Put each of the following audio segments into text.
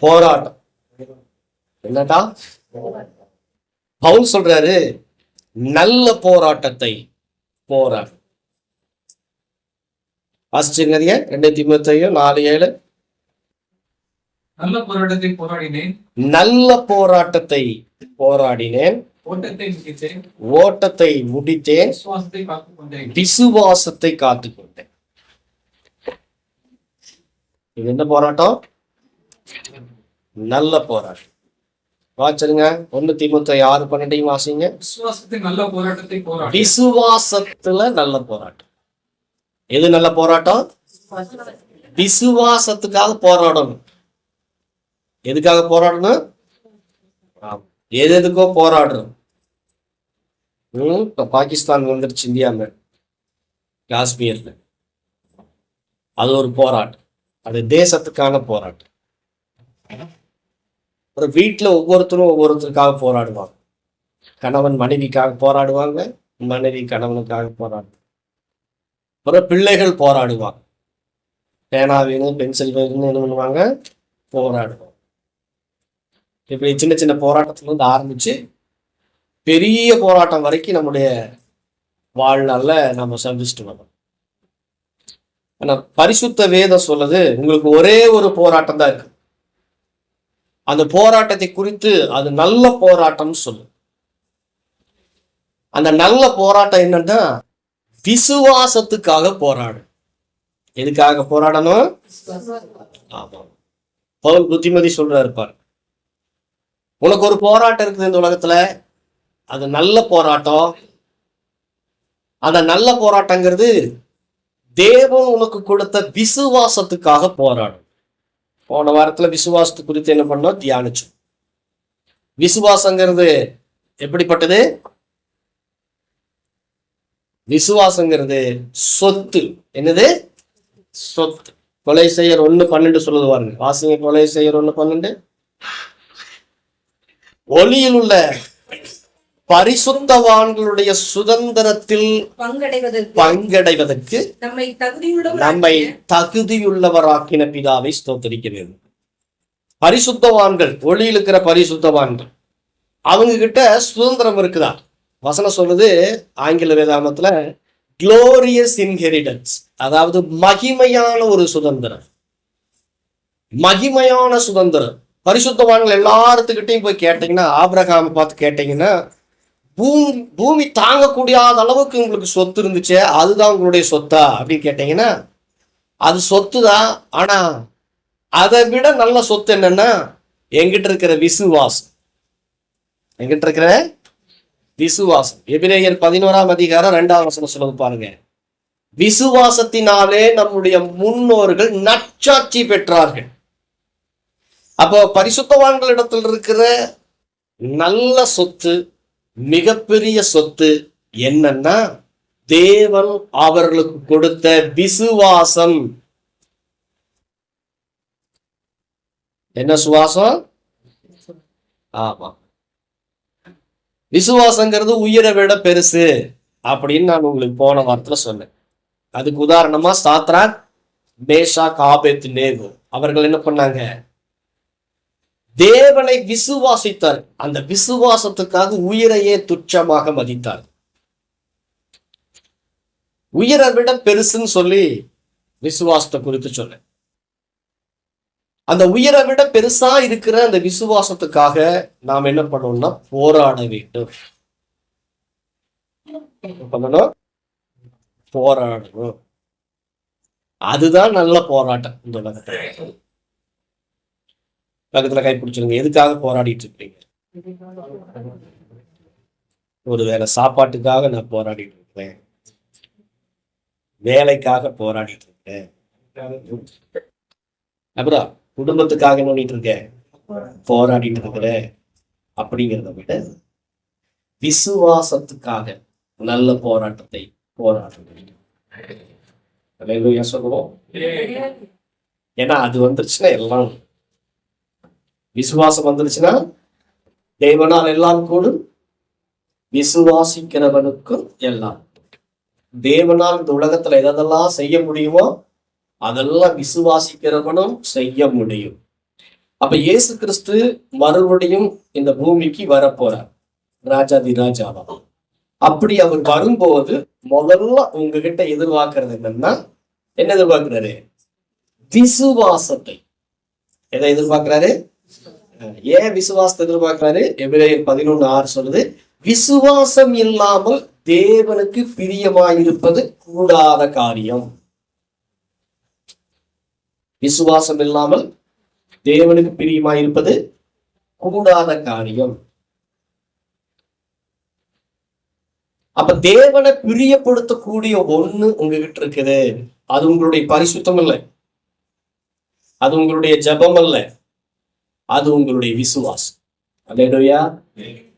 போராட்டம். என்னடா பவுல் சொல்றாரு? நல்ல போராட்டத்தை போராடு. வாசிச்சுங்க 2 தீமோத்தேயு 4:7. நல்ல போராட்டத்தை போராடினேன், நல்ல போராட்டத்தை போராடினேன், ஓட்டத்தை முடித்தேன், விசுவாசத்தை காத்துக்கொண்டேன். இது என்ன போராட்டம்? நல்ல போராட்டம். வாசிச்சுங்க 1 தீமோத்தேயு 6:12 வாசிங்க. விசுவாசத்துல நல்ல போராட்டம். எது நல்ல போராட்டம்? விசுவாசத்துக்காக போராடணும். எதுக்காக போராடணும்? எதுக்கோ போராடுறோம். இப்ப பாகிஸ்தான் வந்துருச்சு இந்தியா மேல, காஷ்மீர்ல. அது ஒரு போராட்டம். அது தேசத்துக்கான போராட்டம். ஒரு வீட்டுல ஒவ்வொருத்தருக்காக போராடுவாங்க. கணவன் மனைவிக்காக போராடுவாங்க, மனைவி கணவனுக்காக போராடுவாங்க. அப்புறம் பிள்ளைகள் போராடுவாங்க. பேனா வேணும், பென்சில் வேணும்னு என்ன பண்ணுவாங்க? போராடுவாங்க. இப்படி சின்ன சின்ன போராட்டத்துல இருந்து ஆரம்பிச்சு பெரிய போராட்டம் வரைக்கும் நம்முடைய வாழ்நாள்ல நம்ம சந்திச்சுட்டு வரோம். ஆனா பரிசுத்த வேதம் சொல்லுது, உங்களுக்கு ஒரே ஒரு போராட்டம் தான் இருக்கு. அந்த போராட்டத்தை குறித்து அது நல்ல போராட்டம்னு சொல்லு. அந்த நல்ல போராட்டம் என்னன்னா, விசுவாசத்துக்காக போராடு. எதுக்காக போராடணும்? ஆமா, பவுல் புத்திமதி சொல்றாரு பாரு, உனக்கு ஒரு போராட்டம் இருக்குது இந்த உலகத்துல. அது நல்ல போராட்டம். அந்த நல்ல போராட்டங்கிறது தேவன் உனக்கு கொடுத்த விசுவாசத்துக்காக போராடும். போன வாரத்துல விசுவாசத்து குறித்து என்ன பண்ணோம்? தியானிச்சோம். விசுவாசங்கிறது எப்படிப்பட்டது? விசுவாசங்கிறது சொத்து. என்னது? சொத்து. கொலைசெய்யர் 1:12 சொல்லுது பாருங்க. வாசிங்க கொலைசெய்யர் 1:12. ஒளியில் உள்ள பரிசுத்தவான்களுடைய சுதந்திரத்தில் பங்கடைவதற்கு நம்மை தகுதியுள்ளவராக்கின பிதாவை ஸ்தோத்திரிக்க வேண்டும். பரிசுத்தவான்கள், ஒளியில் இருக்கிற பரிசுத்தவான்கள், அவங்க கிட்ட சுதந்திரம் இருக்குதா? வசனம் சொல்லுது ஆங்கில வேதாமத்துல, குளோரியஸ் இன்ஹெரிடன்ஸ், அதாவது மகிமையான ஒரு சுதந்திரம். மகிமையான சுதந்திரம். பரிசுத்தவான்கள் எல்லாத்துக்கிட்டையும் போய் கேட்டீங்கன்னா, ஆபிரகாமை பார்த்து கேட்டீங்கன்னா, பூமி தாங்கக்கூடியாத அளவுக்கு உங்களுக்கு சொத்து இருந்துச்சு, அதுதான் உங்களுடைய சொத்தா அப்படின்னு கேட்டீங்கன்னா, அது சொத்து தான். ஆனா அதை விட நல்ல சொத்து என்னன்னா, எங்கிட்ட இருக்கிற விசுவாசம். எங்கிட்ட இருக்கிற விசுவாசம். எபிரேயர் 11:2 சொல்லுது பாருங்க, விசுவாசத்தினாலே நம்முடைய முன்னோர்கள் நற்சாட்சி பெற்றார்கள். அப்போ பரிசுத்தவான்களிடத்தில் இருக்கிற நல்ல சொத்து, மிகப்பெரிய சொத்து என்னன்னா, தேவன் அவர்களுக்கு கொடுத்த விசுவாசம். என்ன சுவாசம்? ஆமா, விசுவாசங்கிறது உயிரை விட பெருசு அப்படின்னு நான் உங்களுக்கு போன வாரத்துல சொன்னேன். அதுக்கு உதாரணமா சாத்ராக், மேஷாக், ஆபேத்நேகோ அவர்கள் என்ன பண்ணாங்க? தேவனை விசுவாசித்தார். அந்த விசுவாசத்துக்காக உயிரையே துச்சமாக மதித்தார். உயிரை விட பெருசுன்னு சொல்லி விசுவாசத்தை குறித்து சொன்ன, அந்த உயிரை விட பெருசா இருக்கிற அந்த விசுவாசத்துக்காக நாம் என்ன பண்ணணும்னா போராட வேண்டும். போராடணும். அதுதான் நல்ல போராட்டம் இந்த உலகத்துல. பக்கத்துல கை பிடிச்சிருங்க. எதுக்காக போராடிட்டு இருக்கீங்க? ஒருவேளை சாப்பாட்டுக்காக நான் போராடிட்டு இருக்கேன், வேலைக்காக போராடிட்டு இருக்கேன், அப்புறம் குடும்பத்துக்காக பண்ணிட்டு இருக்கேன், போராடிட்டு இருக்கிறேன். அப்படிங்கிறத விட விசுவாசத்துக்காக நல்ல போராட்டத்தை போராட வேண்டும். சொல்லுவோம். ஏன்னா அது வந்துருச்சுன்னா எல்லாம், விசுவாசம் வந்துருச்சுன்னா தேவனால் எல்லாம் கூடும், விசுவாசிக்கிறவனுக்கும் எல்லாம். தேவனால் இந்த உலகத்துல எதெல்லாம் செய்ய முடியுமோ அதெல்லாம் விசுவாசிக்கிறவனும் செய்ய முடியும். அப்ப இயேசு கிறிஸ்து மறுபடியும் இந்த பூமிக்கு வரப்போறார், ராஜாதி ராஜாவா. அப்படி அவர் வரும்போது முதல்ல உங்ககிட்ட எதிர்பார்க்கறது என்னன்னா, என்ன எதிர்பார்க்கிறாரு? விசுவாசத்தை. எதை எதிர்பார்க்கிறாரு? ஏன் விசுவாசத்தை எதிர்பார்க்கிறாரு? எபிரேயர் 11:6 சொல்லுது, விசுவாசம் இல்லாமல் தேவனுக்கு பிரியமாயிருப்பது கூடாத காரியம். விசுவாசம் இல்லாமல் தேவனுக்கு பிரியமாயிருப்பது கூடாத காரியம். அப்ப தேவனை பிரியப்படுத்தக்கூடிய ஒண்ணு உங்ககிட்ட இருக்குது. அது உங்களுடைய பரிசுத்தம் இல்லை, அது உங்களுடைய ஜெபம் அல்ல, அது உங்களுடைய விசுவாசம். அல்லேலூயா.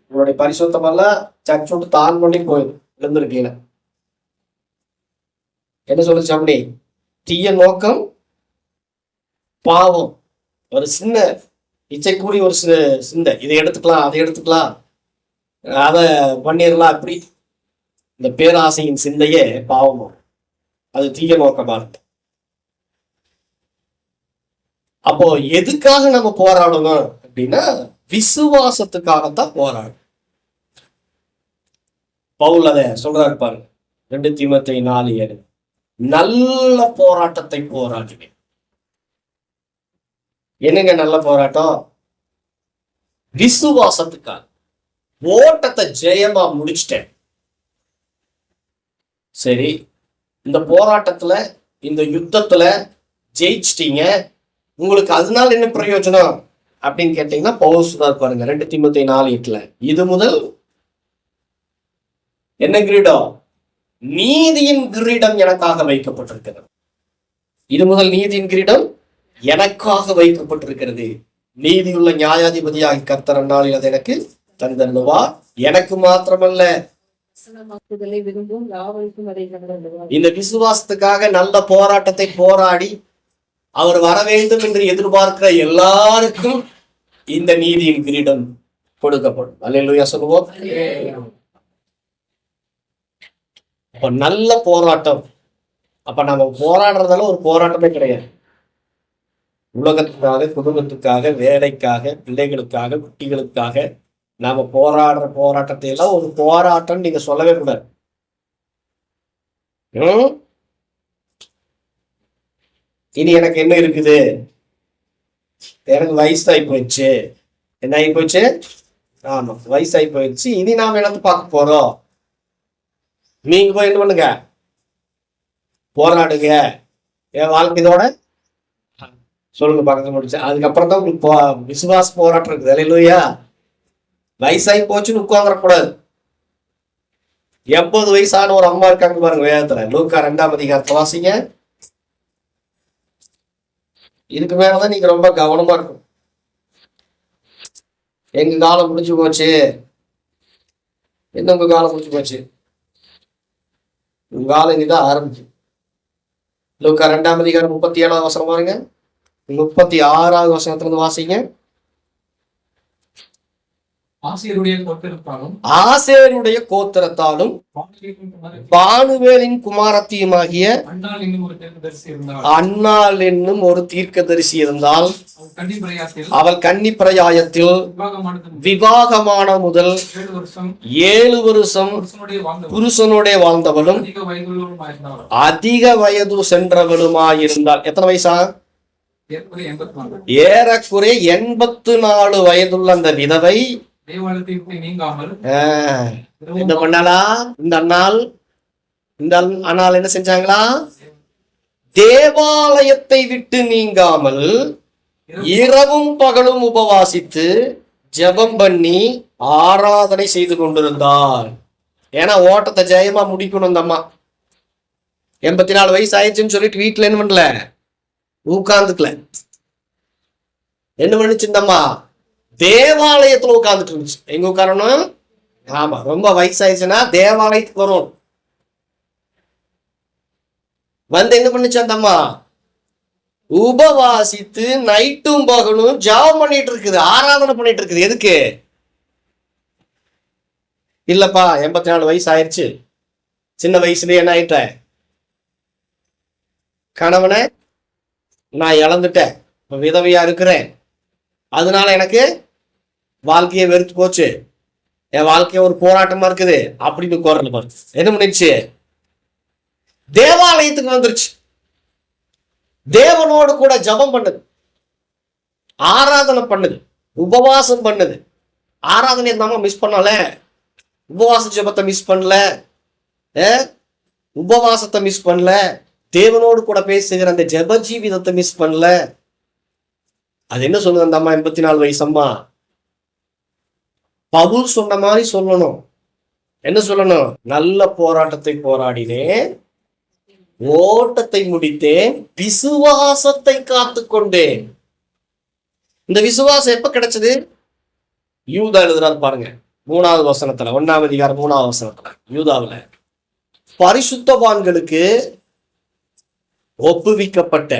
உங்களுடைய பரிசுத்தம் அல்ல, சர்ச் விட்டு தான் பண்ணி விழுந்திருக்கீங்க. என்ன சொல்லுச்சு அப்படி? தீய நோக்கம், பாவம், ஒரு சின்ன இச்சைக்குரிய ஒரு சிந்தை, இதை எடுத்துக்கலாம் அதை எடுத்துக்கலாம் அதை பண்ணிடலாம், அப்படி இந்த பேராசையின் சிந்தையே பாவம், அது தீய நோக்கமா இருக்கு. அப்போ எதுக்காக நம்ம போராடணும் அப்படின்னா, விசுவாசத்துக்காகத்தான் போராடும். பவுல் அதை சொல்றாரு பாருங்க, 2 தீமோத்தேயு 4:7, நல்ல போராட்டத்தை போராடுவேன். என்னங்க நல்ல போராட்டம்? விசுவாசத்துக்காக. ஓட்டத்தை ஜெயமா முடிச்சிட்டேன். சரி, இந்த போராட்டத்துல இந்த யுத்தத்துல ஜெயிச்சிட்டீங்க, உங்களுக்கு அதனால என்ன பிரயோஜனம் அப்படின்னு கேட்டீங்கன்னா, பவுல் சொல்றாரு பாருங்க 2 தீமோத்தேயு 4:8, இது முதல் என்ன கிரீடம்? நீதியின் கிரீடம் எனக்காக வைக்கப்பட்டிருக்கிறது. இது முதல் நீதியின் கிரீடம் எனக்காக வைக்கப்பட்டிருக்கிறது. நீதியுள்ள நியாயாதிபதியாக கர்த்தர் அந்நாளில் அது எனக்கு தந்தருளுவார். எனக்கு மாத்திரமல்ல, இந்த விசுவாசத்துக்காக நல்ல போராட்டத்தை போராடி அவர் வர வேண்டும் என்று எதிர்பார்க்கிற எல்லாருக்கும் இந்த நீதியின் கிரீடம் கொடுக்கப்படும். அல்லேலூயா சொல்லுவோம். அப்ப நல்ல போராட்டம். அப்ப நம்ம போராடுறதால ஒரு போராட்டமே கிடையாது. உலகத்துக்காக, குடும்பத்துக்காக, வேலைக்காக, பிள்ளைகளுக்காக, குட்டிகளுக்காக நாம போராடுற போராட்டத்தை எல்லாம் ஒரு போராட்டம் நீங்க சொல்லவே கூடாது. இனி எனக்கு என்ன இருக்குது? எனக்கு வயசாகி போயிடுச்சு. என்ன ஆகி போயிடுச்சு? ஆமா, வயசாகி போயிடுச்சு. இனி நாம என்னத்தை பார்க்க போறோம்? நீங்க போய் என்ன பண்ணுங்க? போராடுங்க. என் வாழ்க்கை இதோட சொல்லுங்க பக்கத்து முடிச்சு. அதுக்கப்புறம் தான் உங்களுக்கு விசுவாச போராட்டம் இருக்குது. அல்லேலூயா. வயசாகி போச்சுன்னு உட்கார்ந்துடக்கூடாது. 80 வயசான ஒரு அம்மா இருக்காங்க பாருங்க வேதத்துல, லூக்கா 2ஆம் அதிகாரத்தை வாசிங்க. இதுக்கு மேலதான் நீங்க ரொம்ப கவனமா இருக்கும். எங்க காலம் முடிஞ்சு போச்சு. என்ன உங்க காலம் முடிஞ்சு போச்சு? உங்க காலம் இனிதான் ஆரம்பிச்சு. லூக்கா 2ஆம் அதிகாரம் 37ஆவது வசனம் பாருங்க. 36ஆவது வசனத்துல இருந்து வாசிங்க. ஆசேருடைய கோத்திரத்தாலும் பானுவேலின் குமாரத்தியுமாகிய அன்னாள் என்னும் ஒரு தீர்க்கதரிசி இருந்தால், அவள் கன்னி பிரயாயத்தில் விவாகமான முதல் 7 வருஷம் புருஷனுடைய வாழ்ந்தவளும் அதிக வயது சென்றவளுமாயிருந்தாள். எத்தனை வயசா? ஏறக்குறைய 84 வயதுள்ள அந்த விதவை என்ன பண்ணாலா? இந்த அண்ணால் என்ன செஞ்சாங்களா? தேவாலயத்தை விட்டு நீங்காமல் இரவும் பகலும் உபவாசித்து ஜெபம் பண்ணி ஆராதனை செய்து கொண்டிருந்தார். ஏன்னா ஓட்டத்தை ஜெயமா முடிக்கணும். இந்த அம்மா 84 வயசு ஆயிடுச்சுன்னு சொல்லிட்டு வீட்டுல என்ன பண்ணல, உட்கார்ந்துக்கல. என்ன பண்ணுச்சு இந்த அம்மா? தேவாலயத்துல உட்கார்ந்துட்டு இருந்துச்சு. எங்க உட்காரணும்? ஆமா, ரொம்ப வயசாயிடுச்சுன்னா தேவாலயத்துக்கு வரும். வந்து என்ன பண்ணுச்சு அந்த அம்மா? உபவாசித்து நைட்டும் பகலும் ஜெபம் பண்ணிட்டு இருக்குது, ஆராதனை பண்ணிட்டு இருக்குது. எதுக்கு? இல்லப்பா 84 வயசு ஆயிடுச்சு, சின்ன வயசுலயே என்ன ஆயிட்ட, கணவனை நான் இழந்துட்டேன், இப்ப விதவையா இருக்கிறேன், அதனால எனக்கு வாழ்க்கையை வெறுத்து போச்சு, என் வாழ்க்கைய ஒரு போராட்டமா இருக்குது அப்படின்னு குரல் பாரு. என்ன பண்ணிடுச்சு? தேவாலயத்துக்கு வந்துருச்சு. தேவனோடு கூட ஜபம் பண்ணுது, ஆராதனை பண்ணுது, உபவாசம் பண்ணுது. ஆராதனை நம்ம மிஸ் பண்ணல, உபவாச ஜபத்தை மிஸ் பண்ணல, உபவாசத்தை மிஸ் பண்ணல, தேவனோடு கூட பேசுகிற அந்த ஜப ஜீவிதத்தை மிஸ் பண்ணல. அது என்ன சொல்லுது அந்த அம்மா? 84 வயசு அம்மா. பவுல் சொன்ன மாதிரி சொல்லணும். என்ன சொல்லணும்? நல்ல போராட்டத்தை போராடினேன், ஓட்டத்தை முடித்தேன், விசுவாசத்தை காத்து கொண்டேன். இந்த விசுவாசம் எப்ப கிடைச்சது? யூதா எழுதுறாரு பாருங்க, 3வது வசனத்துல, 1ஆம் அதிகாரம் 3வது வசனத்துல. யூதாவுல பரிசுத்தவான்களுக்கு ஒப்புவிக்கப்பட்ட,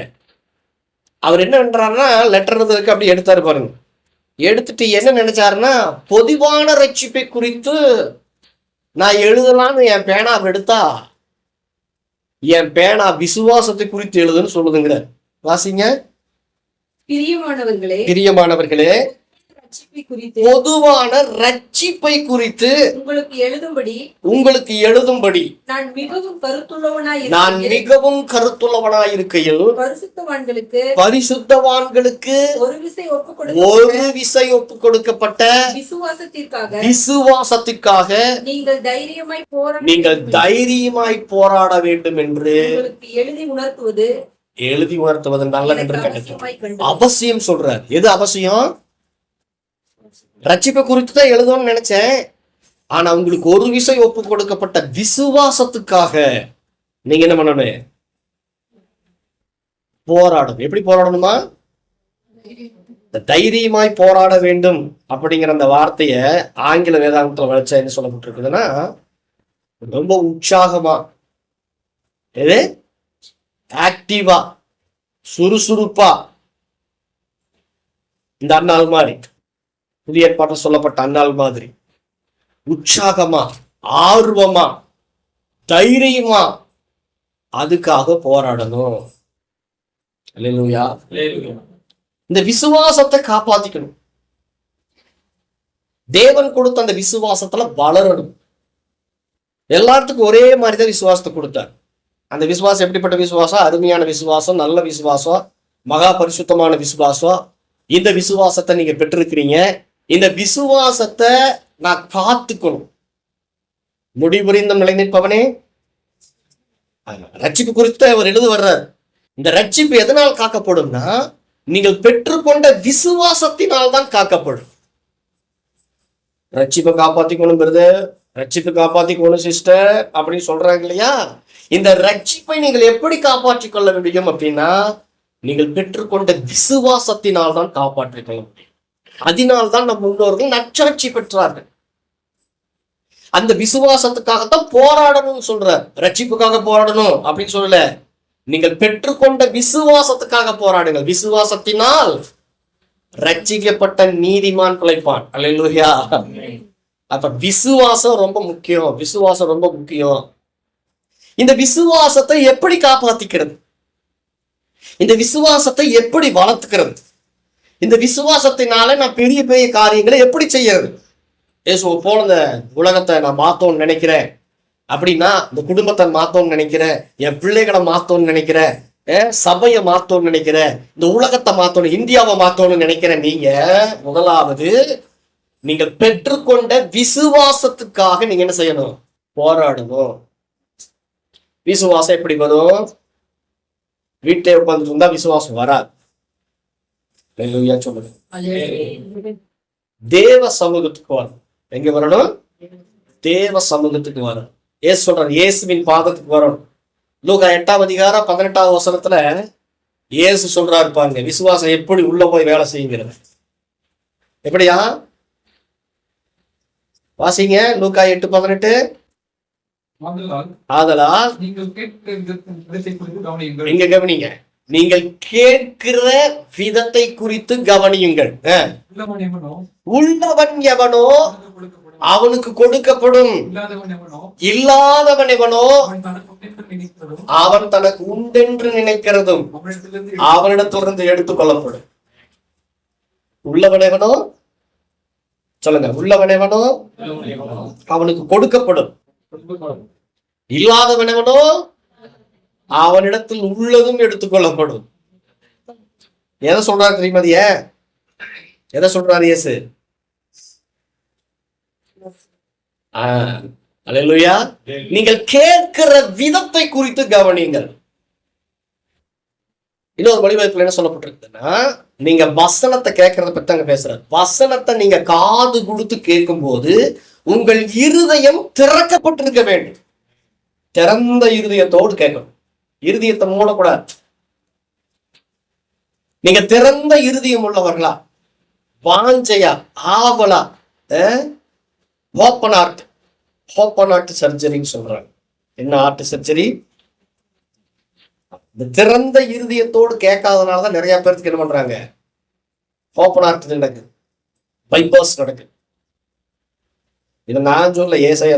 அவர் என்ன பண்றாருன்னா லெட்டர் இருக்கு அப்படி எடுத்தாரு பாருங்க. எடுத்துட்டு என்ன நினைச்சாருன்னா, பொதுவான ரட்சிப்பை குறித்து நான் எழுதலான்னு என் பேனா எடுத்தா, என் பேனா விசுவாசத்தை குறித்து எழுதுன்னு சொல்லுதுங்கிற. வாசிங்க. பிரியமானவர்களே, பொதுவான ரட்சிப்பை குறித்து உங்களுக்கு எழுதும்படி நான் மிகவும் கருத்துள்ளவனாய் இருக்கையில் பரிசுத்தவான்களுக்கு ஒரு விசை ஒப்பு கொடுக்கப்பட்ட விசுவாசத்திற்காக நீங்கள் தைரியமாய் போராட வேண்டும் என்று எழுதி உணர்த்துவது நல்லது என்று கண்டேன். அவசியம் சொல்றார். எது அவசியம்? ரட்சிப்பை குறித்து தான் எழுதணும்னு நினைச்சேன், ஆனா உங்களுக்கு ஒரு விஷயம் ஒப்பு கொடுக்கப்பட்ட விசுவாசத்துக்காக நீங்க என்ன பண்ணணும்? போராடணும். எப்படி போராடணுமா? தைரியமாய் போராட வேண்டும் அப்படிங்கிற அந்த வார்த்தைய ஆங்கில வேதாந்தத்துல வச்சா என்ன சொல்லப்பட்டிருக்குதுன்னா, ரொம்ப உற்சாகமா, எது ஆக்டிவா, சுறுசுறுப்பா, இந்த அண்ணாள் மாதிரி, புதிய ஏற்பாட்டில் சொல்லப்பட்ட அண்ணாள் மாதிரி உற்சாகமா, ஆர்வமா, தைரியமா அதுக்காக போராடணும். அல்லேலூயா. இந்த விசுவாசத்தை காப்பாத்திக்கணும். தேவன் கொடுத்த அந்த விசுவாசத்துல வளரணும். எல்லாத்துக்கும் ஒரே மாதிரிதான் விசுவாசத்தை கொடுத்தார். அந்த விசுவாசம் எப்படிப்பட்ட விசுவாசம்? அருமையான விசுவாசம், நல்ல விசுவாசம், மகா பரிசுத்தமான விசுவாசம். இந்த விசுவாசத்தை நீங்க பெற்றிருக்கிறீங்க. இந்த விசுவாசத்தை நான் காத்துக்கணும். முடிவுரிந்த நிலை நிற்பவனே. ரட்சிப்பு குறித்து அவர் எழுது வர்றார். இந்த ரட்சிப்பு எதனால் காக்கப்படும்னா, நீங்கள் பெற்றுக்கொண்ட விசுவாசத்தினால் தான் காக்கப்படும். ரட்சிப்பை காப்பாத்திக்கணும் பிரதர், ரட்சிப்பு காப்பாத்திக்கணும் சிஸ்டர் அப்படின்னு சொல்றாங்க இல்லையா? இந்த ரட்சிப்பை நீங்கள் எப்படி காப்பாற்றிக் கொள்ள முடியும் அப்படின்னா, நீங்கள் பெற்றுக்கொண்ட விசுவாசத்தினால் தான் காப்பாற்றிக் கொள்ள முடியும். அதனால்தான் நம் முன்னோர்கள் நற்சாட்சி பெற்றார்கள். அந்த விசுவாசத்துக்காகத்தான் போராடணும்னு சொல்றார். ரட்சிப்புக்காக போராடணும் அப்படின்னு சொல்லல, நீங்கள் பெற்றுக்கொண்ட விசுவாசத்துக்காக போராடுங்க. விசுவாசத்தினால் ரட்சிக்கப்பட்ட நீதிமான் பிழைப்பான். அல்லேலூயா. அப்ப விசுவாசம் ரொம்ப முக்கியம். விசுவாசம் ரொம்ப முக்கியம். இந்த விசுவாசத்தை எப்படி காப்பாத்திக்கிறது? இந்த விசுவாசத்தை எப்படி வளர்த்துக்கிறது? இந்த விசுவாசத்தினால நான் பெரிய பெரிய காரியங்களை எப்படி செய்யறது? ஏசுவ போல இந்த உலகத்தை நான் மாத்தோம்னு நினைக்கிறேன் அப்படின்னா, இந்த குடும்பத்தை மாத்தோம்னு நினைக்கிறேன், என் பிள்ளைகளை மாத்தோம்னு நினைக்கிறேன், சபையை மாத்தோம்னு நினைக்கிறேன், இந்த உலகத்தை மாத்தோம், இந்தியாவை மாத்தோம்னு நினைக்கிறேன். நீங்க முதலாவது நீங்கள் பெற்றுக்கொண்ட விசுவாசத்துக்காக நீங்க என்ன செய்யணும்? போராடணும். விசுவாசம் எப்படி வரும்? வீட்டை உட்கார்ந்து இருந்தா விசுவாசம் வராது. சொல்லுங்க. தேவ சமூகத்துக்கு வரணும். எங்க வரணும்? தேவ சமூகத்துக்கு வரணும். ஏசு சொல்றாரு, இயேசுவின் பாதத்துக்கு வரணும். லூக்கா 8ஆம் அதிகாரம் 18ஆவது வசனத்துல இயேசு சொல்றாரு பாருங்க, விசுவாசம் எப்படி உள்ள போய் வேலை செய்யுங்கிறது. எப்படியா? வாசிங்க. லூக்கா 8:18. ஆதலால் இங்க கவனிங்க, நீங்கள் கேட்கிற விதத்தை குறித்து கவனியுங்கள். உள்ளவன் எவனோ அவனுக்கு கொடுக்கப்படும். இல்லாதவன் எவனோ அவன் தனக்கு உண்டென்று நினைக்கிறதும் அவனிடத்திலிருந்து எடுத்துக் கொள்ளப்படும். உள்ளவன் எவனோ, சொல்லுங்க, உள்ளவன் எவனோ அவனுக்கு கொடுக்கப்படும். இல்லாதவன் எவனோ அவனிடத்தில் உள்ளதும் எடுத்துக்கொள்ளப்படும். எதை சொல்றாரு தெரியுமா? எதை சொல்றாரு இயேசு? அல்லேலூயா. நீங்கள் கேட்கிற விதத்தை குறித்து கவனிங்கள். இன்னொரு வழிவகுப்புல என்ன சொல்லப்பட்டிருக்குன்னா, நீங்க வசனத்தை கேட்கறத பத்தி அங்க பேசுறாரு. வசனத்தை நீங்க காது கொடுத்து கேட்கும் போது உங்கள் இருதயம் திறக்கப்பட்டிருக்க வேண்டும். திறந்த இருதயத்தோடு கேட்கணும். இருதயத்தை மூடக்கூடாது. நீங்க திறந்த இருதயம் உள்ளவர்களா, வாஞ்சையா, ஆவலா, ஓப்பன் ஹார்ட் சர்ஜரின்னு சொல்றாங்க. என்ன ஹார்ட் சர்ஜரி? இந்த திறந்த இருதயத்தோடு கேட்காதனாலதான் நிறைய பேருக்கு என்ன பண்றாங்க, ஓப்பன் ஹார்ட் நடக்குது, பைபாஸ் நடக்குது. இதை நான் சொல்ல, ஏசாயா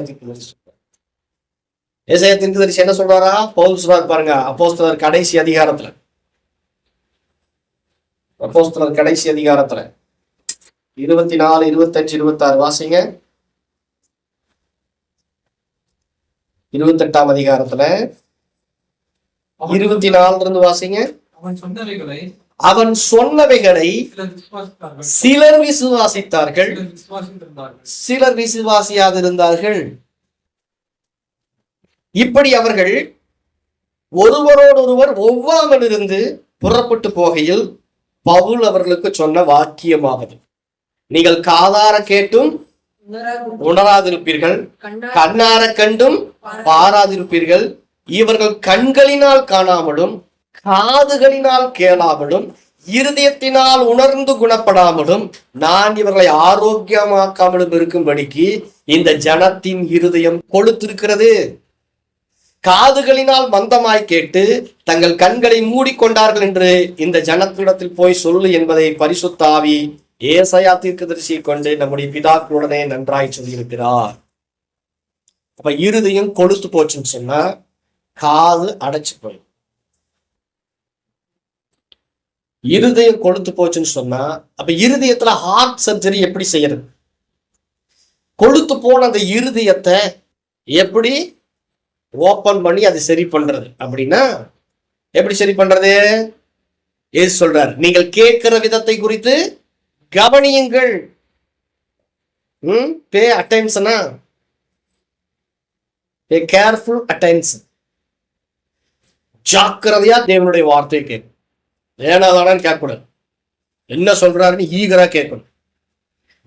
தீர்க்கதரிசி என்ன சொல்றாரா? பவுல் சொல்றாரு பாருங்க, அப்போஸ்தலர் கடைசி அதிகாரத்துல 24, 25, 26 வாசிங்க. 28ஆம் அதிகாரத்துல 24 இருந்து வாசிங்க. அவன் சொன்னவைகளை சிலர் விசுவாசித்தார்கள், சிலர் விசுவாசியாதிருந்தார்கள். இப்படி அவர்கள் ஒருவரோடொருவர் ஒவ்வாமல் இருந்து புறப்பட்டு போகையில் பவுல் அவர்களுக்கு சொன்ன வாக்கியமாவது, நீங்கள் காதார கேட்டும் உணராதிருப்பீர்கள், கண்ணார கண்டும் பாராதிருப்பீர்கள். இவர்கள் கண்களினால் காணாமலும் காதுகளினால் கேளாமலும் இருதயத்தினால் உணர்ந்து குணப்படாமலும் நான் இவர்களை ஆரோக்கியமாக்காமலும் இருக்கும்படிக்கு இந்த ஜனத்தின் இருதயம் கொழுத்திருக்கிறது. காதுகளினால் மந்தமாய் கேட்டு தங்கள் கண்களை மூடிக்கொண்டார்கள் என்று இந்த ஜனத்திடத்தில் போய் சொல்லு என்பதை பரிசுத்த ஆவி ஏசாயா தீர்க்கதரிசியை கொண்டு நம்முடைய பிதாக்களுடனே நன்றாய் சொல்லியிருக்கிறார். அப்ப இருதயம் கொழுத்து போச்சுன்னு சொன்னா காது அடைச்சு போய், இருதயம் கொழுத்து போச்சுன்னு சொன்னா அப்ப இருதயத்துல ஹார்ட் சர்ஜரி எப்படி செய்யறது? கொழுத்து போன அந்த இருதயத்தை எப்படி ஓபன் பண்ணி அதை சரி பண்றது அப்படின்னா, எப்படி சரி பண்றது? ஏசு சொல்றார், நீங்கள் கேட்கிற விதத்தை குறித்து கவனியுங்கள். பே அட்டென்ஷனா, பே கேர்ஃபுல் அட்டென்ஷன். ஜாக்கிரதையா தேவனுடைய வார்த்தையை கேட்கும். ஏனாதானு கேட்கக்கூடாது, என்ன சொல்றாருன்னு ஈகரா கேட்கணும்.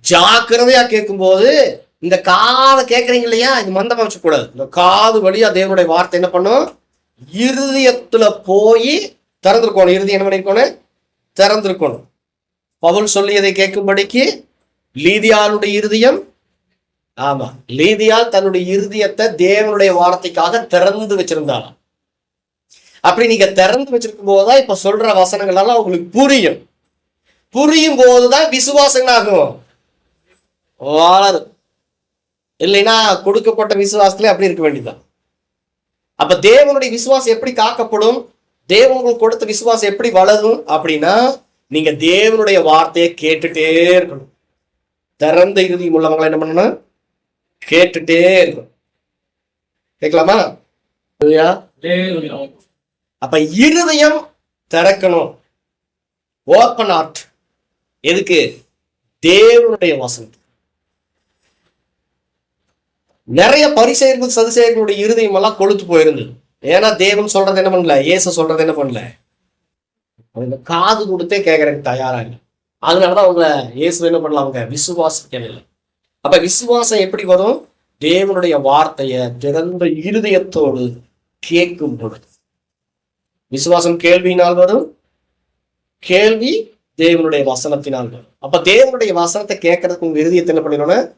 ஜாக்கிரதையா கேட்கும் போது இந்த காதை கேட்கறீங்க இல்லையா, இது மந்தமா வச்சக்கூடாது. இந்த காது வழியா தேவனுடைய வார்த்தை என்ன பண்ணும், இருதயத்துல போய் திறந்திருக்கணும். இருதயம் என்ன பண்ணிருக்கணும், திறந்திருக்கணும். பவுல் சொல்லியதை கேட்கும்படிக்கு லீதியாளுடைய இருதயம், ஆமா, லீதியால் தன்னுடைய இருதயத்தை தேவனுடைய வார்த்தைக்காக திறந்து வச்சிருந்தாலும். அப்படி நீங்க திறந்து வச்சிருக்கும் போதுதான் இப்ப சொல்ற வசனங்கள் எல்லாம் உங்களுக்கு புரியும். புரியும் போதுதான் விசுவாசங்களாகும் வளரும். இல்லைன்னா கொடுக்கப்பட்ட விசுவாசத்துல அப்படி இருக்க வேண்டியதுதான். அப்ப தேவனுடைய விசுவாசம் எப்படி காக்கப்படும், தேவனுக்கு கொடுத்த விசுவாசம் எப்படி வளரும் அப்படின்னா, நீங்க தேவனுடைய வார்த்தையை கேட்டுட்டே இருக்கணும். திறந்த இருதயம் உள்ளவங்களை என்ன பண்ணணும், கேட்டுட்டே இருக்கணும். கேட்கலாமா? அப்ப இருதயம் திறக்கணும், ஓப்பன் ஹார்ட். எதுக்கு? தேவனுடைய வசனம். நிறைய பரிசேயர்கள் சதுசேயர்களுடைய இருதயம் எல்லாம் கொழுத்து போயிருந்தது. ஏன்னா தேவன் சொல்றது என்ன பண்ணல, இயேசு சொல்றது என்ன பண்ணல, அவங்க காது கொடுத்தே கேட்கறதுக்கு தயாராக. அதனாலதான் அவங்க இயேசு என்ன பண்ணலாம், அவங்க விசுவாசிக்கவில்லை. அப்ப விசுவாசம் எப்படி வரும்? தேவனுடைய வார்த்தைய திறந்த இருதயத்தோடு கேட்கும் பொழுது. விசுவாசம் கேள்வியினால் வரும், கேள்வி தேவனுடைய வசனத்தினால் வரும். அப்ப தேவனுடைய வசனத்தை கேட்கறதுக்கு உங்க இருதயத்தை என்ன பண்ணிடணும்,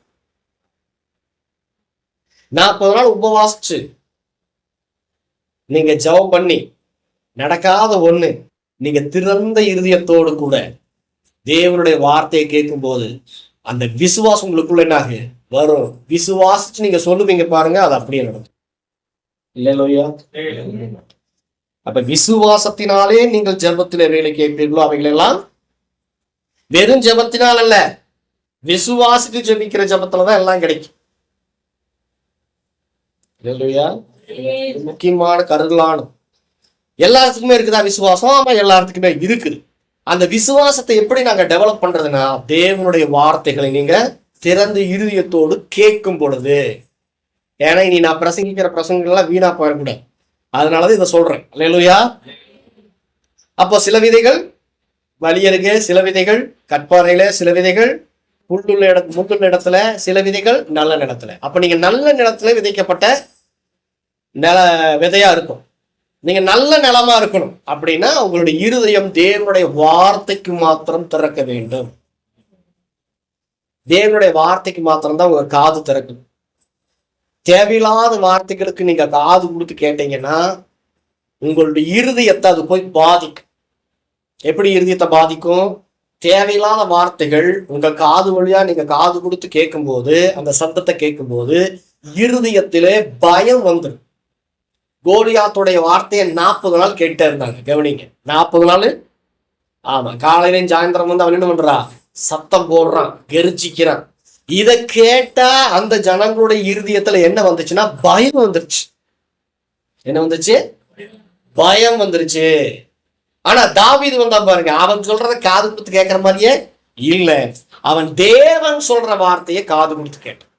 40 நாள் உபவாசிச்சு நீங்க ஜெபம் பண்ணி நடக்காத ஒண்ணு, நீங்க திறந்த இருதயத்தோடு கூட தேவனுடைய வார்த்தையை கேட்கும் போது அந்த விசுவாசம் உங்களுக்குள்ள என்னாகு, வரும். விசுவாசிச்சு நீங்க சொல்லுவீங்க பாருங்க, அது அப்படியே நடக்கும். இல்லையா? அப்ப விசுவாசத்தினாலே நீங்கள் ஜெபத்திலே வேலை கேட்பீர்களோ அவைகள் எல்லாம் வெறும் ஜெபத்தினால் அல்ல, விசுவாசித்து ஜெபிக்கிற ஜெபத்துலதான் எல்லாம் கிடைக்கும். இல்லையா? முக்கியமான கருதலான எல்லாத்துக்குமே இருக்குதா விசுவாசம்? ஆமா, எல்லாத்துக்குமே இருக்குது. அந்த விசுவாசத்தை எப்படி நாங்க டெவலப் பண்றதுன்னா, தேவனுடைய வார்த்தைகளை நீங்க திறந்து இருதயத்தோடு கேட்கும் பொழுது. ஏன்னா இனி நான் பிரசங்கிக்கிற பிரசங்கங்கள்லாம் வீணா போயிடக்கூடாது, அதனாலதான் இதை சொல்றேன். அல்லேலூயா. அப்போ சில விதைகள் வழியருகே, சில விதைகள் கற்பாறையில, சில விதைகள் முள்ளுள்ள இடத்துல, சில விதைகள் நல்ல நிலத்துல. அப்ப நீங்க நல்ல நிலத்துல விதைக்கப்பட்ட விதையா இருக்கும். நீங்க நல்ல நிலமா இருக்கணும் அப்படின்னா உங்களுடைய இருதயம் தேவனுடைய வார்த்தைக்கு மாத்திரம் திறக்க வேண்டும். தேவனுடைய வார்த்தைக்கு மாத்திரம்தான் உங்க காது திறக்கும். தேவையில்லாத வார்த்தைகளுக்கு நீங்க காது கொடுத்து கேட்டீங்கன்னா உங்களுடைய இருதயத்தை அது போய் பாதிக்கும். எப்படி இருதயத்தை பாதிக்கும்? தேவையில்லாத வார்த்தைகள் உங்க காது வழியா நீங்க காது கொடுத்து கேட்கும்போது, அந்த சத்தத்தை கேட்கும்போது இருதயத்திலே பயம் வந்துடும். கோலியாத்துடைய வார்த்தையை 40 நாள் கேட்டே இருந்தாங்க. கவனிங்க, 40 நாள். ஆமா, காலையிலையும் சாயந்தரம் வந்து அவன் என்ன பண்றான்? சத்தம் போடுறான், கெரிச்சிக்கிறான். இதை கேட்டா அந்த ஜனங்களுடைய இருதயத்துல என்ன வந்துச்சுன்னா பயம் வந்துருச்சு. என்ன வந்துச்சு? பயம் வந்துருச்சு. ஆனா தாவீது வந்தா பாருங்க, அவன் சொல்றத காது கொடுத்து கேட்கிற மாதிரியே இல்ல, அவன் தேவன் சொல்ற வார்த்தையை காது கொடுத்து கேட்டான்.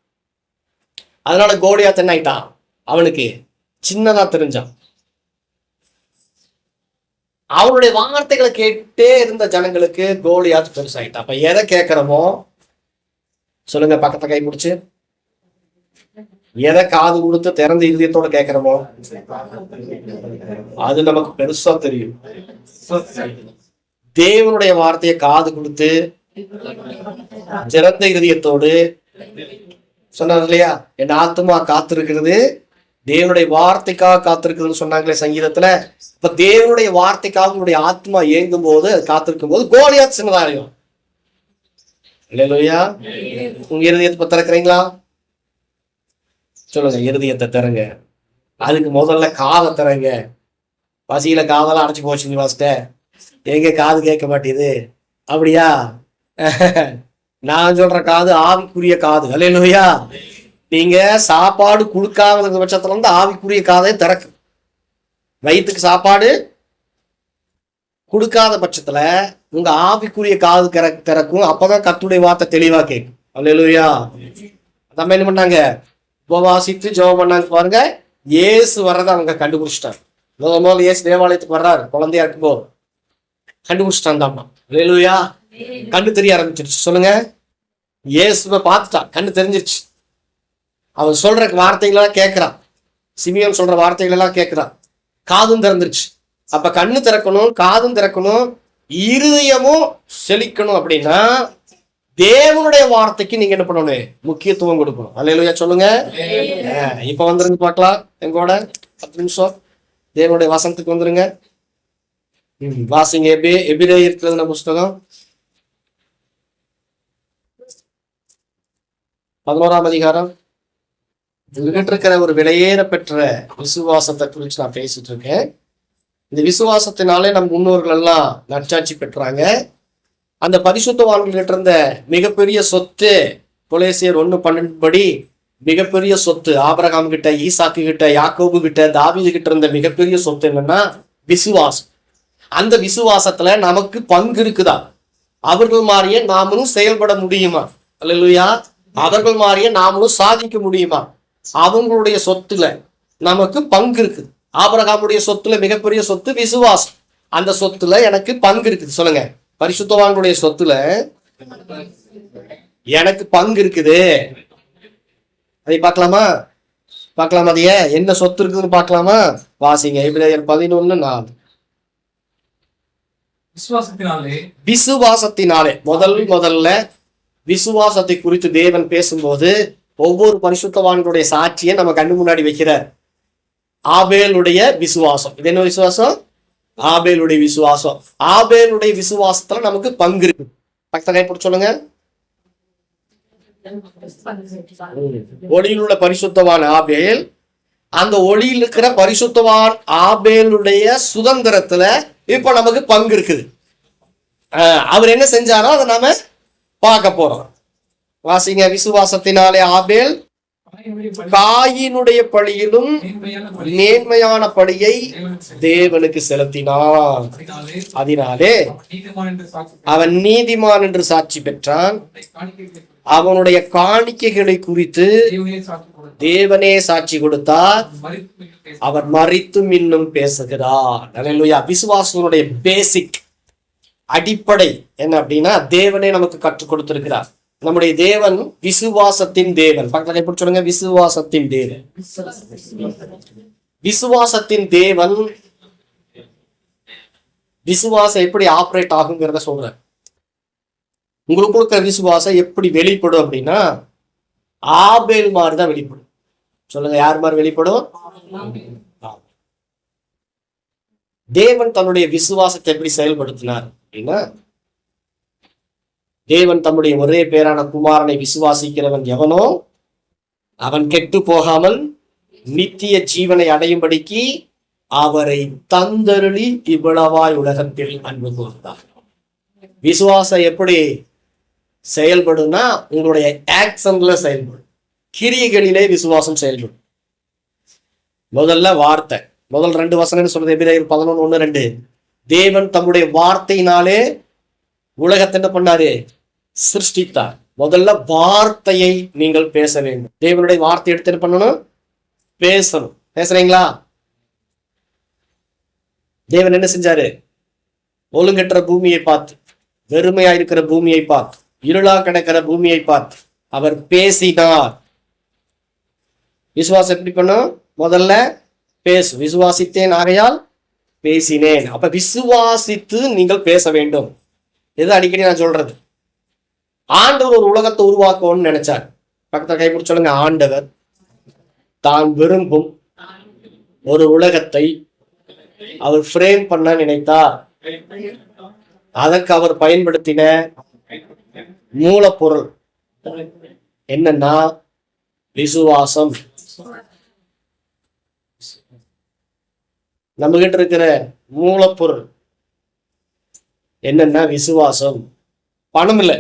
அதனால கோலியாத் என்ன ஆயிட்டான்? அவனுக்கு சின்னதா தெரிஞ்சான். அவனுடைய வார்த்தைகளை கேட்டே இருந்த ஜனங்களுக்கு கோலியாத் பெருசாயிட்டான். அப்ப எதை கேட்கிறோமோ சொல்லுங்க, பக்கத்தை கை பிடிச்சு. எதை காது கொடுத்து திறந்த இருதயத்தோட கேட்கிறோமோ அது நமக்கு பெருசா தெரியும். தேவனுடைய வார்த்தையை காது கொடுத்து திறந்த இருதயத்தோடு சொன்னார் இல்லையா, என் ஆத்துமா காத்திருக்கிறது, தேவனுடைய வார்த்தைக்காக காத்திருக்குதுன்னு சொன்னாங்களே சங்கீதத்துல. இப்ப தேவனுடைய வார்த்தைக்காக உங்களுடைய ஆத்மா இயங்கும் போது, அது காத்திருக்கும் போது கோலியாத் சின்னதாகும். இல்லையா? உங்க இருதயத்தை திறக்கிறீங்களா? சொல்லுங்க, இருதயத்தை திறங்க. அதுக்கு முதல்ல காதை திறங்க. பசியில காதெல்லாம் அடைச்சு போச்சு வாசிட்ட, எங்க காது கேட்க மாட்டேது அப்படியா? நான் சொல்ற காது ஆவிக்குரிய காது. அல்லேலூயா. நீங்க சாப்பாடு கொடுக்காத பட்சத்துல இருந்து ஆவிக்குரிய காதை திறக்கு. வயிற்றுக்கு சாப்பாடு கொடுக்காத பட்சத்துல உங்க ஆவிக்குரிய காது திறக்கும். அப்பதான் கர்த்தருடைய வார்த்தை தெளிவா கேட்கும். அல்லேலூயா. நம்ம என்ன பண்ணாங்க? உபவாசித்து ஜெபம் பண்ணாங்க பாருங்க. இயேசு வர்றதை அவங்க கண்டுபிடிச்சிட்டாங்க. முதல்ல இயேசு தேவாலயத்துக்கு வர்றாரு, குழந்தையா இருக்கும்போது கண்டுபிடிச்சிட்டான் தான். அல்லேலூயா. கண்ணு தெரிய ஆரம்பிச்சிருச்சு. சொல்லுங்க, இயேசுவை பார்த்துட்டான், கண்ணு தெரிஞ்சிருச்சு. அவன் சொல்ற வார்த்தைகளெல்லாம் கேட்கிறான், சிமியோன் சொல்ற வார்த்தைகள் எல்லாம் கேட்கிறான், காதும் திறந்துருச்சு. அப்ப கண்ணு திறக்கணும், காதும் திறக்கணும், இருதயமும் செழிக்கணும். அப்படின்னா தேவனுடைய வார்த்தைக்கு நீங்க என்ன பண்ணணும்? முக்கியத்துவம் கொடுக்கணும். அல்லேலூயா சொல்லுங்க. இப்ப வந்துருங்க பார்க்கலாம் எங்கூட 10 நிமிஷம். தேவனுடைய வசனத்துக்கு வந்துருங்க. வாசிங்க. எபிரேயர் புஸ்தகம் 11ஆம் அதிகாரம். உங்ககிட்ட இருக்கிற ஒரு விலையேற பெற்ற விசுவாசத்தை குறித்து நான் பேசிட்டு இருக்கேன். இந்த விசுவாசத்தினாலே நம் முன்னோர்கள் எல்லாம் நற்சாட்சி பெற்றாங்க. அந்த பரிசுத்தவான்கிட்ட இருந்த மிகப்பெரிய சொத்து, கொலேசியர் 1:12 படி மிகப்பெரிய சொத்து ஆபிரகாம் கிட்ட, ஈசாக்கு கிட்ட, யாக்கோபு கிட்ட, தாவீது கிட்ட இருந்த மிகப்பெரிய சொத்து என்னன்னா விசுவாசம். அந்த விசுவாசத்துல நமக்கு பங்கு இருக்குதா? அவர்கள் மாதிரியே நாமளும் செயல்பட முடியுமா? அல்லேலூயா. அவர்கள் மாதிரியே நாமளும் சாதிக்க முடியுமா? அவங்களுடைய சொத்துல நமக்கு பங்கு இருக்குது. ஆபிரகாமுடைய சொத்துல மிகப்பெரிய சொத்து விசுவாசம். அந்த சொத்துல எனக்கு பங்கு இருக்குது. சொல்லுங்க, பரிசுத்தவான்களுடைய சொத்துல எனக்கு பங்கு இருக்குது. அதை பார்க்கலாமா? பார்க்கலாம். அதைய என்ன சொத்து இருக்குதுன்னு பார்க்கலாமா? வாசிங்க. எபிரேயர் 11:4. விசுவாசத்தினாலே முதல்ல விசுவாசத்தை குறித்து தேவன் பேசும்போது ஒவ்வொரு பரிசுத்தவான்களுடைய சாட்சியை நம்ம கண்ணு முன்னாடி வைக்கிறார். ஆபேலுடைய விசுவாசம். இது என்ன விசுவாசம்? ஆபேலுடைய விசுவாசம். ஆபேலுடைய விசுவாசத்துல நமக்கு பங்கு இருக்கு. பக்கத்துல கைப்பிடி சொல்லுங்க. ஒளியில் உள்ள பரிசுத்தவான் ஆபேல், அந்த ஒளியில் இருக்கிற பரிசுத்தவான் ஆபேலுடைய சுதந்திரத்துல இப்ப நமக்கு பங்கு இருக்குது. அவர் என்ன செஞ்சாரோ அதை நாம பார்க்க போறோம். வாசிங்க. விசுவாசத்தினாலே ஆபேல் காயினுடைய பழியிலும் நேர்மையான பழியை தேவனுக்கு செலுத்தினான். அதனாலே அவன் நீதிமான் என்று சாட்சி பெற்றான். அவனுடைய காணிக்கைகளை குறித்து தேவனே சாட்சி கொடுத்தார். அவர் மரித்தும் இன்னும் பேசுகிறார். அல்லேலூயா. விசுவாசனுடைய பேசிக் அடிப்படை என்ன அப்படின்னா, தேவனே நமக்கு கற்றுக் கொடுத்திருக்கிறார். நம்முடைய தேவன் விசுவாசத்தின் தேவன். பக்கத்துல எப்படி சொல்லுங்க? விசுவாசத்தின் தேவன். விசுவாசத்தின் தேவன் விசுவாசம் எப்படி ஆப்ரேட் ஆகுங்கிறத சொல்றேன். உங்களுக்கு இருக்கிற விசுவாசம் எப்படி வெளிப்படும் அப்படின்னா, ஆபேல் மாதிரிதான் வெளிப்படும். சொல்லுங்க, யார் மாதிரி வெளிப்படும்? தேவன் தன்னுடைய விசுவாசத்தை எப்படி செயல்படுத்தினார் அப்படின்னா, தேவன் தம்முடைய ஒரே பேரான குமாரனை விசுவாசிக்கிறவன் எவனோ அவன் கெட்டு போகாமல் நித்திய ஜீவனை அடையும்படிக்கு அவரை தந்தருளி இவ்வளவாய் உலகத்தில் அன்பு கூர்ந்தார். விசுவாசம் எப்படி செயல்படும்னா, உங்களுடைய ஆக்ஷன்ல செயல்படும், கிரியைகளிலே விசுவாசம் செயல்படும். முதல்ல வார்த்தை. முதல் 2 வசனம் சொல்றது எபிரேயர் 11:1-2. தேவன் தம்முடைய வார்த்தையினாலே உலகத்தை என்ன பண்ணாரு? சிருஷ்டித்தார். முதல்ல வார்த்தையை நீங்கள் பேச வேண்டும். தேவனுடைய வார்த்தை எடுத்து என்ன பண்ணணும்? பேசணும். பேசுறீங்களா? தேவன் என்ன செஞ்சாரு? ஒழுங்கற்ற பூமியை பார்த்து, வெறுமையா இருக்கிற பூமியை பார்த்து, இருளா கிடக்கிற பூமியை பார்த்து அவர் பேசினார். விசுவாசம் எப்படி பண்ணும்? முதல்ல பேசு. விசுவாசித்தேன் ஆகையால் பேசினேன். அப்ப விசுவாசித்து நீங்கள் பேச வேண்டும். இது அடிக்கடி நான் சொல்றது. ஆண்டவர் ஒரு உலகத்தை உருவாக்கணும்னு நினைச்சார். பக்கத்துல கைப்பிடிச்சு சொல்லுங்க. ஆண்டவர் தான் விரும்பும் ஒரு உலகத்தை அவர் ஃப்ரேம் பண்ண நினைத்தார். அதற்கு அவர் பயன்படுத்தின மூலப்பொருள் என்னன்னா விசுவாசம். நம்ம கிட்ட இருக்கிற மூலப்பொருள் என்னன்னா விசுவாசம். பணம் இல்லை.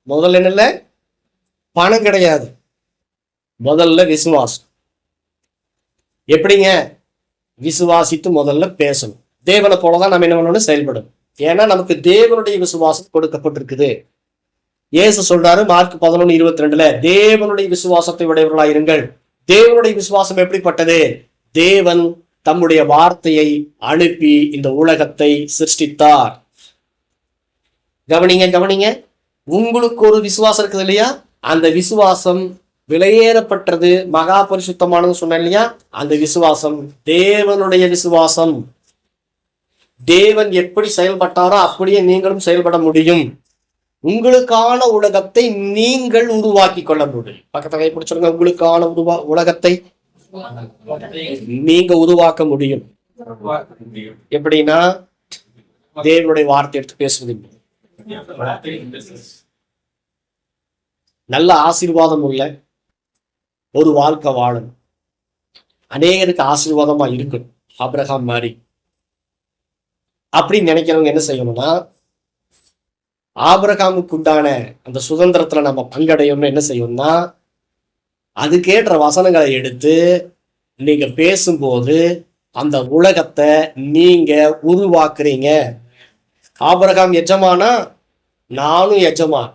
முதல்ல என்ன இல்லை? பணம் கிடையாது. முதல்ல விசுவாசம். எப்படிங்க? விசுவாசித்து முதல்ல பேசணும். தேவனை போலதான் நம்ம என்ன பண்ணணும்? செயல்படும். ஏன்னா நமக்கு தேவனுடைய விசுவாசம் கொடுக்கப்பட்டிருக்குது. இயேசு சொல்றாரு மார்க் 11:22, தேவனுடைய விசுவாசத்தை உடையவர்களா இருங்கள். தேவனுடைய விசுவாசம் எப்படிப்பட்டது? தேவன் தம்முடைய வார்த்தையை அனுப்பி இந்த உலகத்தை சிருஷ்டித்தார். கவனிங்க கவனிங்க. உங்களுக்கு ஒரு விசுவாசம் இருக்குது இல்லையா? அந்த விசுவாசம் விலையேறப்பட்டது, மகா பரிசுத்தமானது சொன்ன இல்லையா? அந்த விசுவாசம் தேவனுடைய விசுவாசம். தேவன் எப்படி செயல்பட்டாரோ அப்படியே நீங்களும் செயல்பட முடியும். உங்களுக்கான உலகத்தை நீங்கள் உருவாக்கி கொள்ள முடியும். பக்கத்தை கைப்பிடி சொல்லுங்க. உங்களுக்கான உலகத்தை நீங்க உருவாக்க முடியும். எப்படின்னா, தேவனுடைய வார்த்தை எடுத்து பேசுவது. நல்ல ஆசீர்வாதம் உள்ள ஒரு வாழ்க்கை வாழணும். அநேகருக்கு ஆசீர்வாதமா இருக்கணும். ஆபிரகாம் மாதிரி அப்படின்னு நினைக்கிறவங்க என்ன செய்யணும்னா, ஆபிரகாமுக்கு உண்டான அந்த சுதந்திரத்துல நம்ம பங்கடையணும்னு என்ன செய்யணும்னா, அதுக்கேற்ற வசனங்களை எடுத்து நீங்க பேசும்போது அந்த உலகத்தை நீங்க உருவாக்குறீங்க. ஆபிரகாம் எஜமானா, நானும் எஜமான்.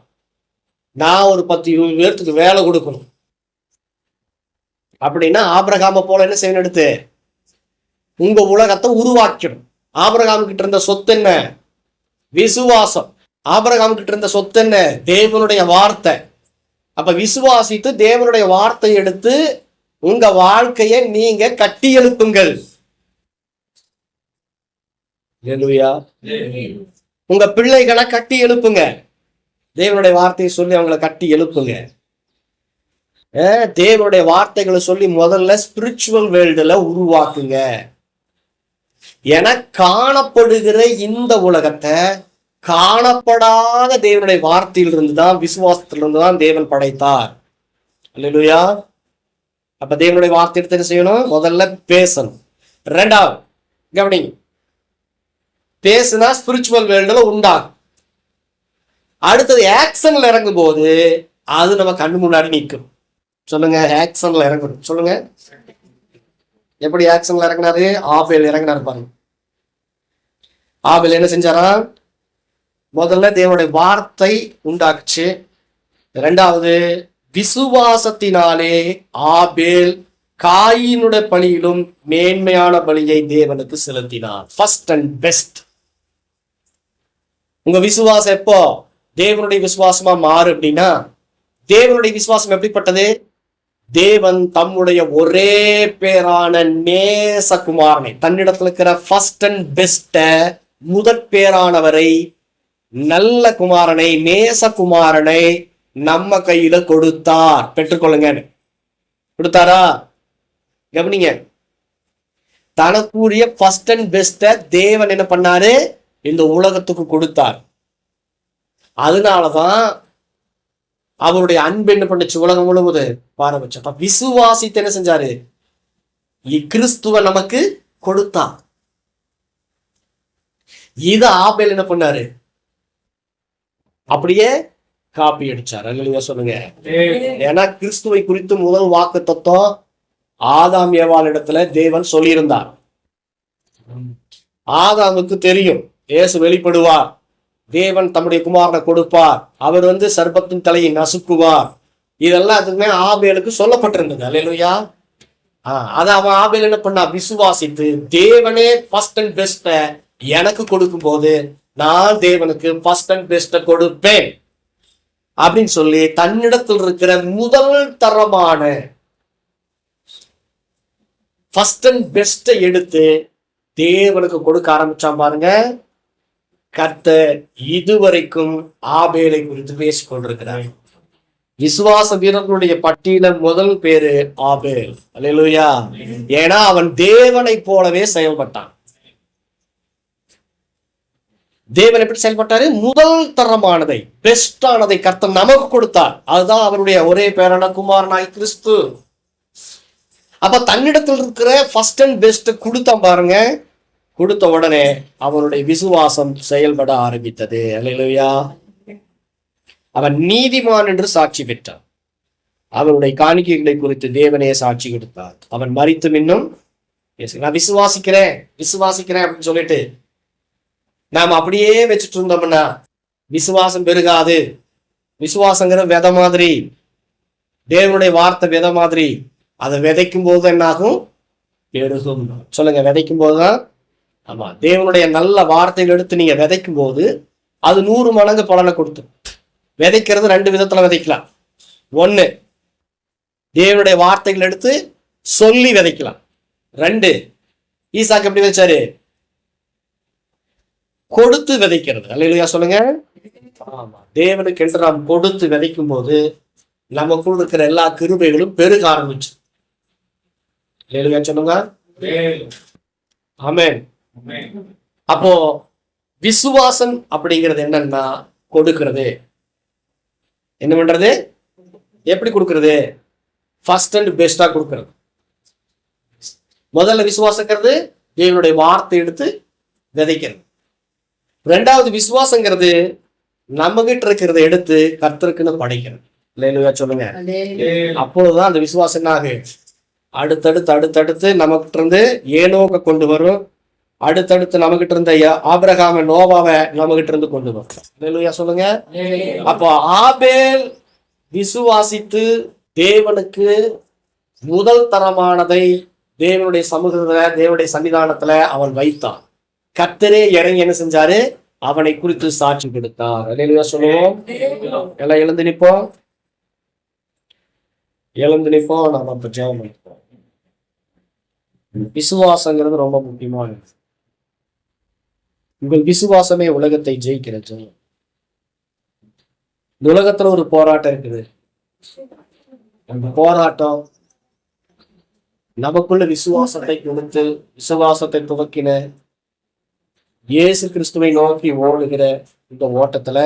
நான் ஒரு 10-20 பேர்த்துக்கு வேலை கொடுக்கணும் அப்படின்னா ஆபிரகாமை போல என்ன செய்யணும்? எடுத்து உங்க உலகத்தை உருவாக்கணும். ஆபிரகாம் கிட்ட இருந்த சொத்து என்ன? விசுவாசம். ஆபிரகாம் கிட்ட இருந்த சொத்து என்ன? தேவனுடைய வார்த்தை. அப்ப விசுவாசித்து தேவனுடைய வார்த்தை எடுத்து உங்க வாழ்க்கையை நீங்க கட்டி எழுப்புங்கள். உங்க பிள்ளைகளை கட்டி எழுப்புங்க. தேவனுடைய வார்த்தையை சொல்லி அவங்களை கட்டி எழுப்புங்க. தேவனுடைய வார்த்தைகளை சொல்லி முதல்ல ஸ்பிரிச்சுவல் வேர்ல்டுல உருவாக்குங்க. என காணப்படுகிற இந்த உலகத்தை காணப்படாத தேவனுடைய வார்த்தையிலிருந்து தான், விசுவாசத்திலிருந்து தான் தேவன் படைத்தார். அல்லேலூயா. அப்ப தேவனுடைய வார்த்தை எடுத்து என்ன செய்யணும்? முதல்ல பேசணும். ரெண்டாவது கவனிங்க, பேசுனா ஸ்பிரிச்சுவல் வேர்ல்டுல உண்டாகும். அடுத்தது ஆக்ஷன்ல இறங்கும் போது அது நம்ம கண்ணு முன்னாடி நிற்கும். சொல்லுங்க, ஆக்ஷன்ல இறங்கணும். சொல்லுங்க, எப்படி ஆக்ஷன்ல இறங்கினாரு? ஆபேல் இறங்கினாரு பாருங்க. ஆபேல் என்ன செஞ்சாரா? முதல்ல தேவனுடைய வார்த்தை உண்டாக்குச்சு. இரண்டாவது, விசுவாசத்தினாலே ஆபேல் காயினுடைய பலியிலும் மேன்மையான பலியை தேவனுக்கு செலுத்தினார். First and best. உங்க விசுவாசம் எப்போ தேவனுடைய விசுவாசமா மாறு அப்படின்னா, தேவனுடைய விசுவாசம் எப்படிப்பட்டது? தேவன் தம்முடைய ஒரே பேரான நேசகுமாரனை, தன்னிடத்துல இருக்கிற ஃபர்ஸ்ட் அண்ட் பெஸ்ட, முதற் பேரானவரை, நல்ல குமாரனை, நேசகுமாரனை நம்ம கையில கொடுத்தார். பெற்றுக்கொள்ளுங்க. கொடுத்தாரா? கவனிங்க, தனக்குரிய ஃபர்ஸ்ட் அண்ட் பெஸ்ட தேவன் என்ன பண்ணாரு? இந்த உலகத்துக்கு கொடுத்தார். அதனாலதான் அவருடைய அன்பு என்ன பண்ணுச்சு? உலகம் முழுவது பாரபட்சம். விசுவாசித்து என்ன செஞ்சாரு? கிறிஸ்துவ நமக்கு கொடுத்தார். இத ஆபேல் என்ன பண்ணாரு? அப்படியே காப்பி அடிச்சார். அல்லேலூயா சொல்லுங்க. ஏன்னா கிறிஸ்துவை குறித்து முதல் வாக்கு தத்துவம் ஆதாம் ஏவாள் இடத்துல தேவன் சொல்லியிருந்தார். ஆதாமுக்கு தெரியும் இயேசு வெளிப்படுவார், தேவன் தம்முடைய குமாரனை கொடுப்பார், அவர் சர்ப்பத்தின் தலையை நசுக்குவார். இதெல்லாம் அதுக்குமே ஆபேலுக்கு சொல்லப்பட்டிருந்தது. அல்லேலூயா. அதை அவன் ஆபேல் என்ன பண்ணா? விசுவாசித்து, தேவனே ஃபர்ஸ்ட் அண்ட் பெஸ்ட எனக்கு கொடுக்கும் போது நான் தேவனுக்கு ஃபர்ஸ்ட் அண்ட் பெஸ்ட கொடுப்பேன் அப்படின்னு சொல்லி தன்னிடத்தில் இருக்கிற முதல் தரமான ஃபர்ஸ்ட் அண்ட் பெஸ்ட எடுத்து தேவனுக்கு கொடுக்க ஆரம்பிச்சான் பாருங்க. கர்த்தர் இதுவரைக்கும் ஆபேலை குறித்து பேசிக் கொண்டிருக்கிறார். விசுவாச வீரர்களுடைய பட்டியலின் முதல் பேரு ஆபேல். அல்லேலூயா. ஏன்னா அவன் தேவனை போலவே செயல்பட்டான். தேவன் எப்படி செயல்பட்டாரு? முதல் தரமானதை, பெஸ்டானதை கர்த்தர் நமக்கு கொடுத்தார். அதுதான் அவருடைய ஒரே பேரான குமாரனாய் கிறிஸ்து. அப்ப தன்னிடத்தில் இருக்கிற ஃபர்ஸ்ட் அண்ட் பெஸ்ட் கொடுத்தான் பாருங்க. கொடுத்த உடனே அவனுடைய விசுவாசம் செயல்பட ஆரம்பித்தது. அல்லேலூயா. அவன் நீதிமான் என்று சாட்சி பெற்றான். அவனுடைய காணிக்கைகளை குறித்து தேவனே சாட்சி கொடுத்தார். அவன் மரித்து இன்னும் நான் விசுவாசிக்கிறேன் விசுவாசிக்கிறேன் அப்படின்னு சொல்லிட்டு நாம அப்படியே வச்சுட்டு இருந்தோம்னா விசுவாசம் பெருகாது. விசுவாசங்கிற விதை மாதிரி, தேவனுடைய வார்த்தை விதை மாதிரி. அதை விதைக்கும் போது என்னாகும்? பெருகும். சொல்லுங்க, விதைக்கும் போதுதான். ஆமா, தேவனுடைய நல்ல வார்த்தைகள் எடுத்து நீங்க விதைக்கும் போது அது 100 மடங்கு பலனை கொடுத்து. விதைக்கிறது 2 விதத்துல விதைக்கலாம். ஒண்ணு, தேவனுடைய வார்த்தைகள் எடுத்து சொல்லி விதைக்கலாம். 2, ஈசாக்கு எப்படி விதைச்சாரு? கொடுத்து விதைக்கிறது. அல்லேலூயா சொல்லுங்க. ஆமா, தேவனுக்கு என்று நாம் கொடுத்து விதைக்கும் போது நமக்குள் இருக்கிற எல்லா கிருபைகளும் பெருக ஆரம்பிச்சு. அல்லேலூயா சொல்லுங்க. ஆமென். அப்போ விசுவாசம் அப்படிங்கிறது என்னன்னா கொடுக்கிறது. என்ன பண்றது? எப்படி கொடுக்கிறது? ஃபர்ஸ்ட் அண்ட் பெஸ்டா கொடுக்கிறது. முதல்ல விசுவாசங்கிறது தேவனுடைய வார்த்தை எடுத்து விதைக்கிறது. 2வது விசுவாசங்கிறது நம்ம கிட்ட இருக்கிறத எடுத்து கர்த்தருக்குன்னு படைக்கிறது. அல்லேலூயா சொல்லுங்க. அப்போதுதான் அந்த விசுவாசம் என்ன ஆகு? அடுத்தடுத்து நமக்கிட்ட இருந்து ஏனோக கொண்டு வரும். அடுத்தடுத்து நமக்கிட்ட இருந்த ஆபிரகாம நோவாவை நமக்கிட்ட இருந்து கொண்டு வரும். அல்லேலூயா சொல்லுங்க. அப்போ ஆபேல் விசுவாசித்து தேவனுக்கு முதல் தரமானதை தேவனுடைய சமூகத்துல, தேவனுடைய சன்னிதானத்துல அவன் வைத்தான். கர்த்தரே இறங்கி என்ன செஞ்சாரு? அவனை குறித்து சாட்சி கொடுத்தார். அல்லேலூயா சொல்லுவோம். எல்லாம் எழுந்து நிற்போம். நாம இப்ப ஜெபம் பண்ணிப்போம். விசுவாசங்கிறது ரொம்ப முக்கியமானது. உங்கள் விசுவாசமே உலகத்தை ஜெயிக்கிற ஜெயம். இந்த உலகத்துல ஒரு போராட்டம் இருக்குது. அந்த போராட்டம் நமக்குள்ள விசுவாசத்தை கொடுத்து, விசுவாசத்தை துவக்கின, இயேசு கிறிஸ்துவை நோக்கி ஓடுகிற இந்த ஓட்டத்துல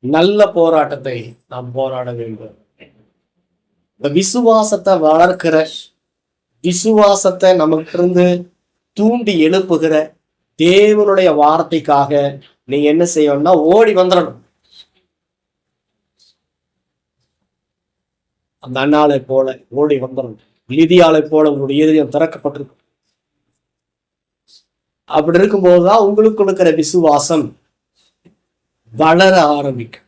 நல்ல போராட்டத்தை நாம் போராட வேண்டும். இந்த விசுவாசத்தை வளர்க்கிற, விசுவாசத்தை நமக்கு இருந்து தூண்டி எழுப்புகிற தேவனுடைய வார்த்தைக்காக நீங்க என்ன செய்யணும்னா ஓடி வந்துடணும். அந்த அண்ணாளை போல ஓடி வந்துடணும். லிதியாளை போல உங்களுடைய இதயம் திறக்கப்பட்டிருக்கும். அப்படி இருக்கும்போதுதான் உங்களுக்கு இருக்கிற விசுவாசம் வளர ஆரம்பிக்கும்.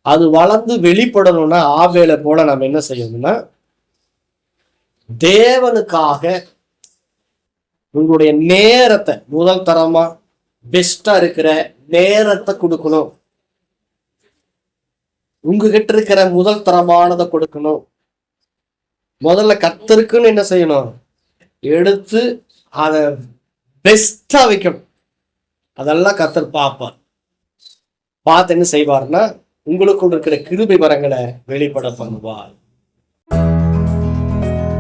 அது வளர்ந்து வெளிப்படணும்னா ஆபேலை போல நம்ம என்ன செய்யணும்னா தேவனுக்காக உங்களுடைய நேரத்தை முதல் தரமா பெஸ்டா இருக்கிற நேரத்தை கொடுக்கணும். உங்ககிட்ட இருக்கிற முதல் தரமானதை கொடுக்கணும். முதல்ல கர்த்தருக்குன்னு என்ன செய்யணும், எடுத்து அதை பெஸ்டா வைக்கணும். அதெல்லாம் கர்த்தர் பார்ப்பார். பார்த்து என்ன செய்வார்னா உங்களுக்குள்ள இருக்கிற கிருபை வரங்களை வெளிப்பட பண்ணுவார்.